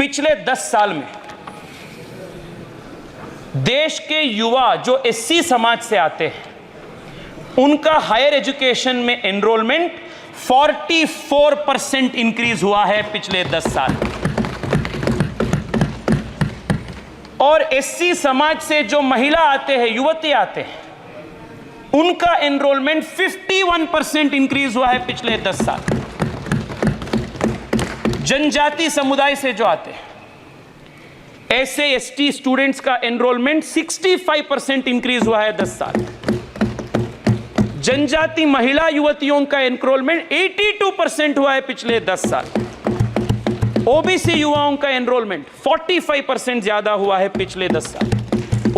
पिछले 10 साल में देश के युवा जो एससी समाज से आते हैं उनका हायर एजुकेशन में एनरोलमेंट 44% इंक्रीज हुआ है पिछले 10 साल में। और एससी समाज से जो महिला आते हैं, युवती आते हैं, उनका एनरोलमेंट 51% इंक्रीज हुआ है पिछले 10 साल। जनजाति समुदाय से जो आते हैं, एससी एसटी स्टूडेंट्स का एनरोलमेंट 65% इंक्रीज हुआ है 10 साल। जनजाति महिला युवतियों का एनरोलमेंट 82% हुआ है पिछले 10 साल। ओबीसी युवाओं का एनरोलमेंट 45% ज्यादा हुआ है पिछले 10 साल।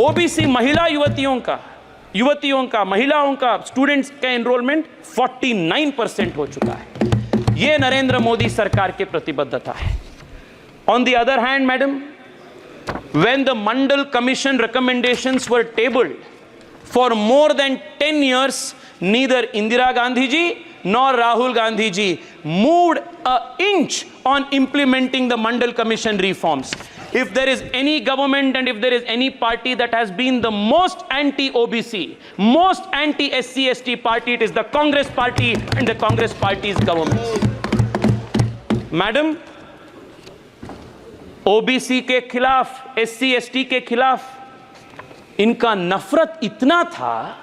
ओबीसी महिला युवतियों का महिलाओं का स्टूडेंट्स का एनरोलमेंट 49% हो चुका है। यह नरेंद्र मोदी सरकार की प्रतिबद्धता है। On the other hand madam, when the Mandal Commission recommendations were tabled for more than 10 years, neither Indira Gandhi ji nor Rahul Gandhi ji moved an inch on implementing the Mandal Commission reforms. If there is any government and if there is any party that has been the most anti-OBC, most anti-SC/ST party, it is the Congress party and the Congress party's government. Madam, OBC के खिलाफ, SC ST के खिलाफ इनका नफरत इतना था,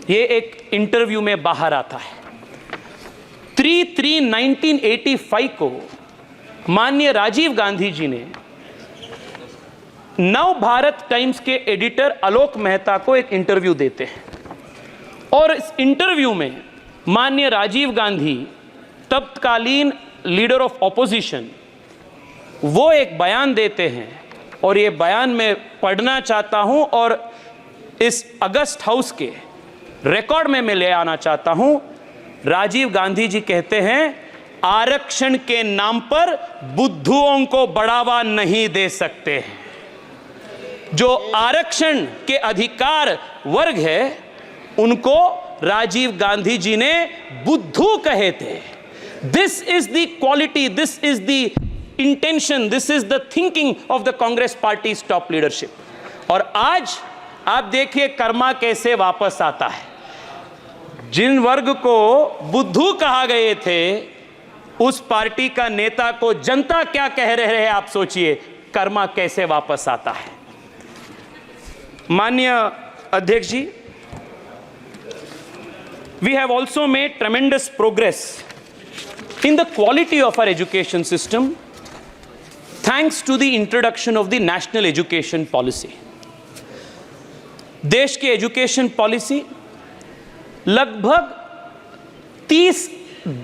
ये एक इंटरव्यू में बाहर आता है। 3/3/1985 को माननीय राजीव गांधी जी ने नव भारत टाइम्स के एडिटर आलोक मेहता को एक इंटरव्यू देते हैं और इस इंटरव्यू में माननीय राजीव गांधी, तत्कालीन लीडर ऑफ ऑपोजिशन, वो एक बयान देते हैं और ये बयान मैं पढ़ना चाहता हूं और इस अगस्त हाउस के रिकॉर्ड में मैं ले आना चाहता हूं। राजीव गांधी जी कहते हैं, आरक्षण के नाम पर बुद्धुओं को बढ़ावा नहीं दे सकते हैं। जो आरक्षण के अधिकार वर्ग है उनको राजीव गांधी जी ने बुद्धू कहे थे। This is the quality, this is the intention, this is the thinking of the Congress party's top leadership. और आज आप देखिए कर्मा कैसे वापस आता है। जिन वर्ग को बुद्धू कहा गए थे, उस पार्टी का नेता को जनता क्या कह रहे हैं, आप सोचिए, कर्मा कैसे वापस आता है। माननीय अध्यक्ष जी, we have also made tremendous progress in the quality of our education system thanks to the introduction of the national education policy. देश की एजुकेशन पॉलिसी लगभग 30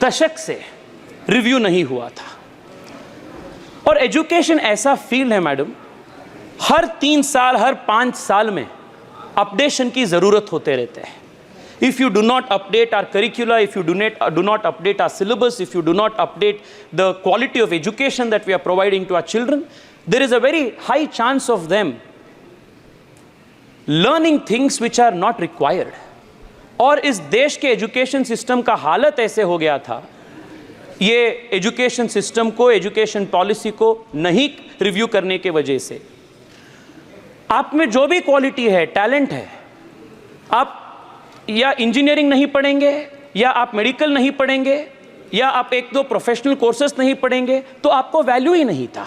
दशक से रिव्यू नहीं हुआ था। और एजुकेशन ऐसा फील्ड है मैडम, हर 3 साल, हर 5 साल में अपडेशन की जरूरत होते रहते हैं। If you do not update our curricula, if you do not update our syllabus, if you do not update the quality of education that we are providing to our children, there is a very high chance of them learning things which are not required. और इस देश के education system का हालत ऐसे हो गया था, ये एजुकेशन सिस्टम को, एजुकेशन पॉलिसी को नहीं रिव्यू करने के वजह से आप में जो भी क्वालिटी है, टैलेंट है, आप या इंजीनियरिंग नहीं पढ़ेंगे, या आप मेडिकल नहीं पढ़ेंगे, या आप 1-2 प्रोफेशनल कोर्सेस नहीं पढ़ेंगे, तो आपको वैल्यू ही नहीं था।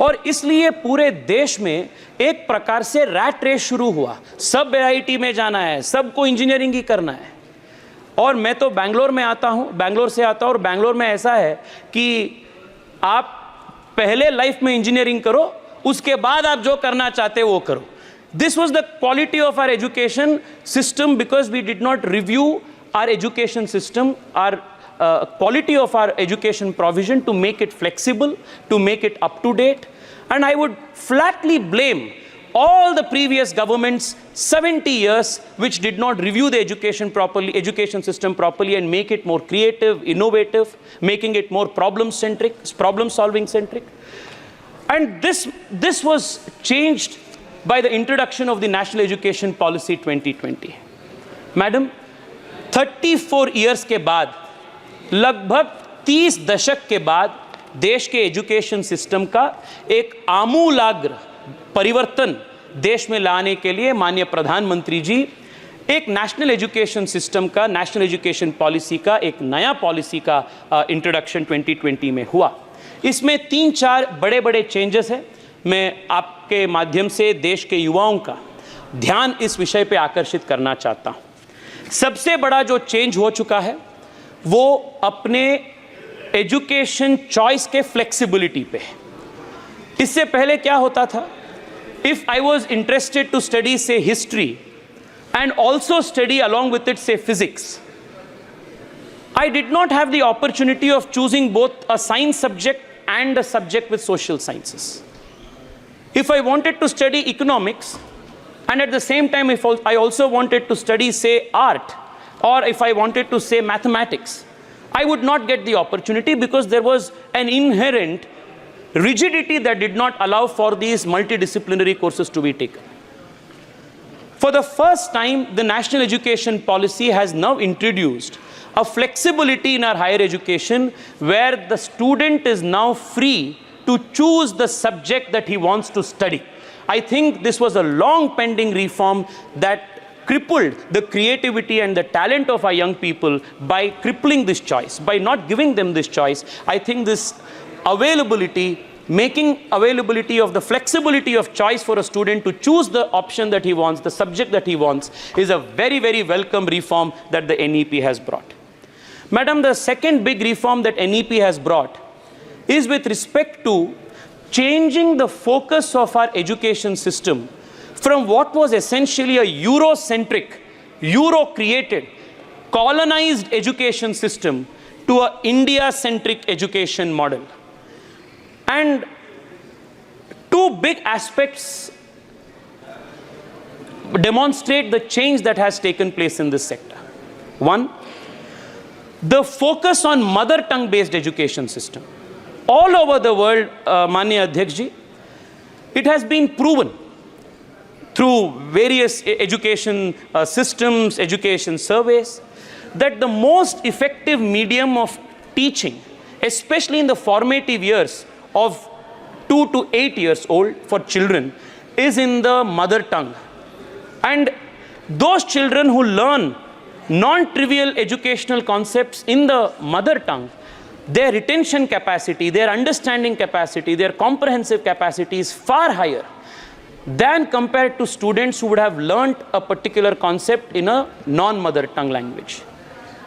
और इसलिए पूरे देश में एक प्रकार से रैट रेस शुरू हुआ। सब आईआईटी में जाना है, सबको इंजीनियरिंग ही करना है। और मैं तो बैंगलोर में आता हूँ, बैंगलोर से आता हूँ, और बैंगलोर में ऐसा है कि आप पहले लाइफ में इंजीनियरिंग करो, उसके बाद आप जो करना चाहते हो वो करो। This was the quality of our education system because we did not review our education system, our quality of our education provision to make it flexible, to make it up to date. And I would flatly blame all the previous governments, 70 years, which did not review the education system properly and make it more creative, innovative, making it more problem solving centric. And this was changed by the introduction of the National Education Policy 2020. Madam, 34 years के बाद, लगभग 30 दशक के बाद देश के education system का एक आमूलाग्र परिवर्तन देश में लाने के लिए माननीय प्रधानमंत्री जी एक नेशनल एजुकेशन सिस्टम का, नेशनल एजुकेशन पॉलिसी का, एक नया पॉलिसी का इंट्रोडक्शन 2020 में हुआ। इसमें 3-4 बड़े बड़े चेंजेस हैं। मैं आपके माध्यम से देश के युवाओं का ध्यान इस विषय पे आकर्षित करना चाहता हूं। सबसे बड़ा जो चेंज हो चुका है वो अपने एजुकेशन चॉइस के फ्लेक्सिबिलिटी पे है। इससे पहले क्या होता था, if I was interested to study से history and also study along with it say physics, I did not have the opportunity of choosing both a science subject and a subject with social sciences. If I wanted to study economics and at the same time if I also wanted to study say art, or if I wanted to say mathematics, I would not get the opportunity because there was an inherent rigidity that did not allow for these multidisciplinary courses to be taken. For the first time, the national education policy has now introduced a flexibility in our higher education where the student is now free to choose the subject that he wants to study. I think this was a long pending reform that crippled the creativity and the talent of our young people by crippling this choice, by not giving them this choice. I think this availability, making availability of the flexibility of choice for a student to choose the option that he wants, the subject that he wants, is a very, very welcome reform that the NEP has brought. Madam, the second big reform that NEP has brought is with respect to changing the focus of our education system from what was essentially a Eurocentric, Euro-created, colonized education system to an India-centric education model. And two big aspects demonstrate the change that has taken place in this sector. One, the focus on mother tongue based education system. All over the world, Manya Adhyaksh ji, it has been proven through various education systems, education surveys, that the most effective medium of teaching, especially in the formative years of 2 to 8 years old for children, is in the mother tongue. And those children who learn non-trivial educational concepts in the mother tongue, their retention capacity, their understanding capacity, their comprehensive capacity is far higher than compared to students who would have learnt a particular concept in a non-mother tongue language.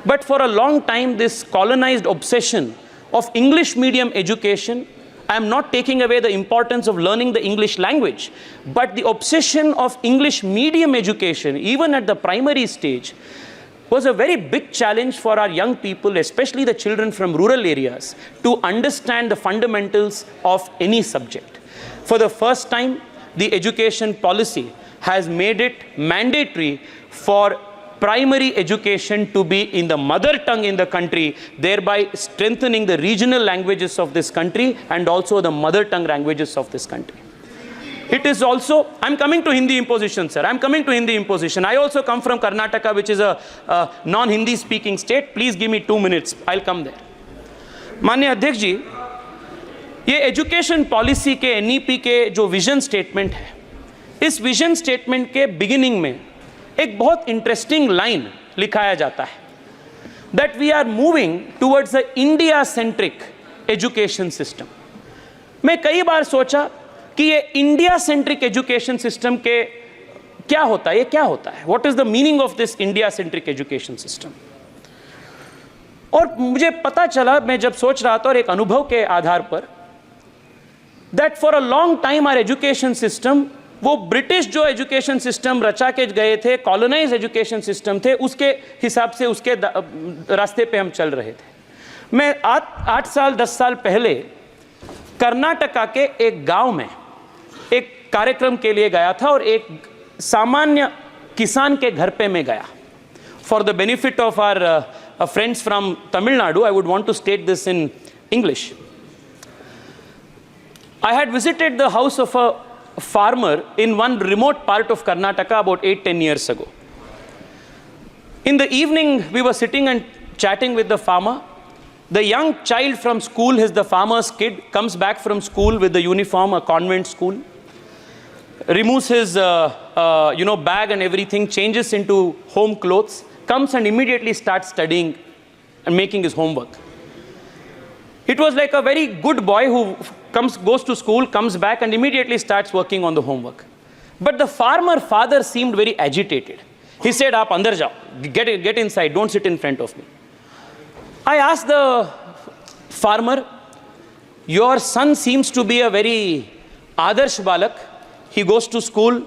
But for a long time, this colonized obsession of English medium education, I am not taking away the importance of learning the English language, but the obsession of English medium education, even at the primary stage, was a very big challenge for our young people, especially the children from rural areas, to understand the fundamentals of any subject. For the first time, the education policy has made it mandatory for primary education to be in the mother tongue in the country, thereby strengthening the regional languages of this country and also the mother tongue languages of this country. It is also, I'm coming to Hindi imposition, sir. I'm coming to Hindi imposition. I also come from Karnataka, which is a non-Hindi speaking state. Please give me 2 minutes. I'll come there. माननीय अध्यक्ष जी, ये education policy के NEP के जो vision statement है, इस vision statement के beginning में एक बहुत इंटरेस्टिंग लाइन लिखाया जाता है, that we are moving towards a India centric education system. मैं कई बार सोचा कि ये इंडिया सेंट्रिक एजुकेशन सिस्टम के क्या होता है, ये क्या होता है, what is the meaning of this India centric education system. और मुझे पता चला, मैं जब सोच रहा था और एक अनुभव के आधार पर, that for a long time our education system, वो ब्रिटिश जो एजुकेशन सिस्टम रचा के गए थे, कॉलोनाइज एजुकेशन सिस्टम थे, उसके हिसाब से उसके रास्ते पे हम चल रहे थे। मैं 8 साल 10 साल पहले कर्नाटका के एक गांव में एक कार्यक्रम के लिए गया था और एक सामान्य किसान के घर पे मैं गया। For the benefit of our friends from Tamil Nadu, I would want to state this in English. I had visited the house of a farmer in one remote part of Karnataka about 8-10 years ago. In the evening, we were sitting and chatting with the farmer, The young child from school is the farmer's kid, comes back from school with the uniform, a convent school, removes his bag and everything, changes into home clothes, comes and immediately starts studying and making his homework. It was like a very good boy who goes to school, comes back and immediately starts working on the homework. But the farmer father seemed very agitated. He said, "Aap andar jao, get inside, don't sit in front of me." I asked the farmer, "Your son seems to be a very adarsh balak. He goes to school,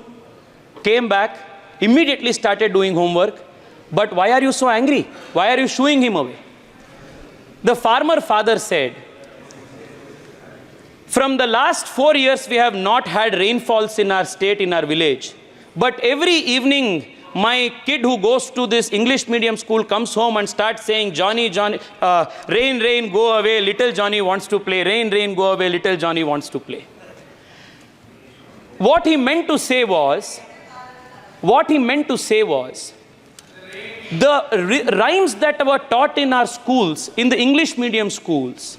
came back, immediately started doing homework. But why are you so angry? Why are you shooing him away?" The farmer father said, "From the last 4 years, we have not had rainfalls in our state, in our village. But every evening, my kid who goes to this English medium school comes home and starts saying, 'Johnny, Johnny, rain, rain, go away, little Johnny wants to play. Rain, rain, go away, little Johnny wants to play.'" What he meant to say was, the rhymes that were taught in our schools, in the English medium schools,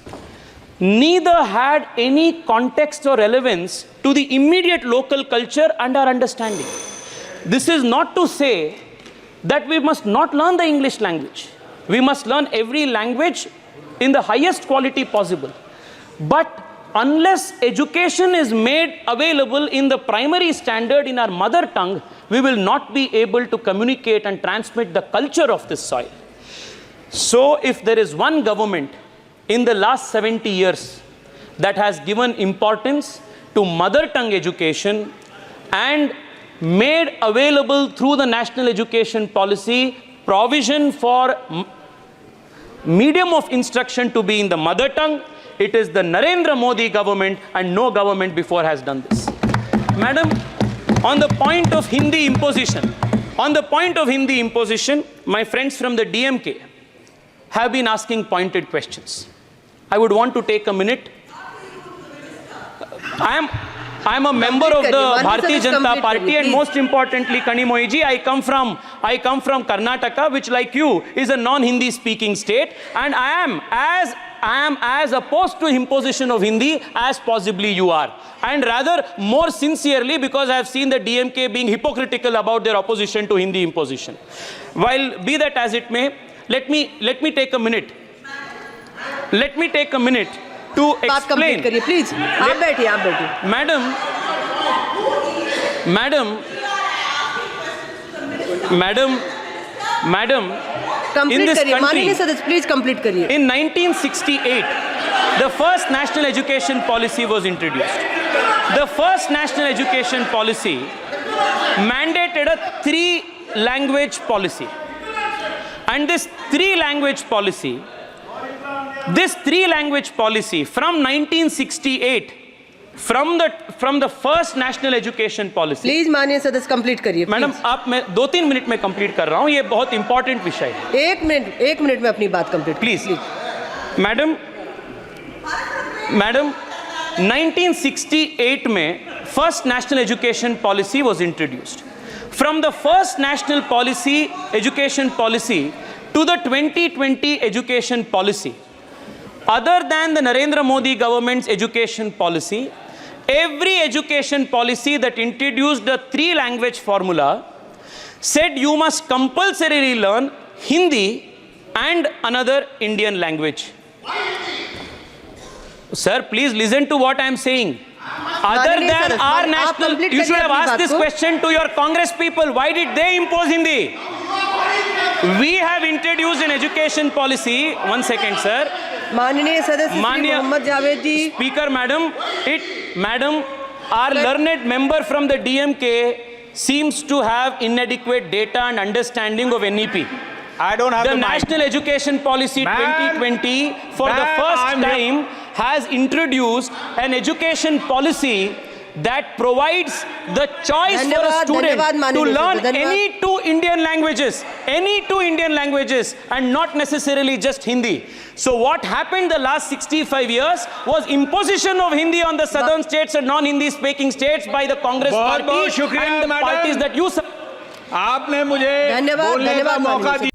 neither had any context or relevance to the immediate local culture and our understanding. This is not to say that we must not learn the English language. We must learn every language in the highest quality possible. But unless education is made available in the primary standard in our mother tongue, we will not be able to communicate and transmit the culture of this soil. So if there is one government in the last 70 years that has given importance to mother tongue education and made available through the national education policy provision for medium of instruction to be in the mother tongue, it is the Narendra Modi government, and no government before has done this. Madam, on the point of Hindi imposition, my friends from the DMK have been asking pointed questions. I would want to take a minute. I am a member of the Bharatiya Janata Party, and most importantly, Kanimoyi ji, I come from Karnataka, which like you is a non-Hindi speaking state, and I am as opposed to imposition of Hindi as possibly you are, and rather more sincerely, because I have seen the DMK being hypocritical about their opposition to Hindi imposition. While be that as it may, let me take a minute. Let me take a minute to explain. Please. Madam, in this country, please complete kariye. In 1968, the first national education policy was introduced. The first national education policy mandated a 3-language policy. And this 3-language policy from 1968, from the first national education policy. Please माननीय सदस्य complete करिए. Madam, आप मैं 2-3 minute में complete कर रहा हूँ, ये बहुत इंपॉर्टेंट विषय है. एक मिनट में अपनी बात कंप्लीट प्लीज. मैडम 1968 में first national education policy was introduced. From the first national policy education policy to the 2020 education policy, other than the Narendra Modi government's education policy, every education policy that introduced a 3-language formula said you must compulsorily learn Hindi and another Indian language. Sir, please listen to what I am saying. Other than our national, you should have asked this question to your Congress people. Why did they impose Hindi? We have introduced an education policy. One second, sir. माननीय सदस्य मोहम्मद जावेद जी. Speaker, madam, our learned member from the DMK seems to have inadequate data and understanding of NEP. I don't have the National Education Policy 2020 for the first time has introduced an education policy that provides the choice for a student to learn any 2 Indian languages, and not necessarily just Hindi. So what happened the last 65 years was imposition of Hindi on the southern states and non-Hindi speaking states by the Congress party and the parties that you. आपने मुझे बोलने का मौका दिया.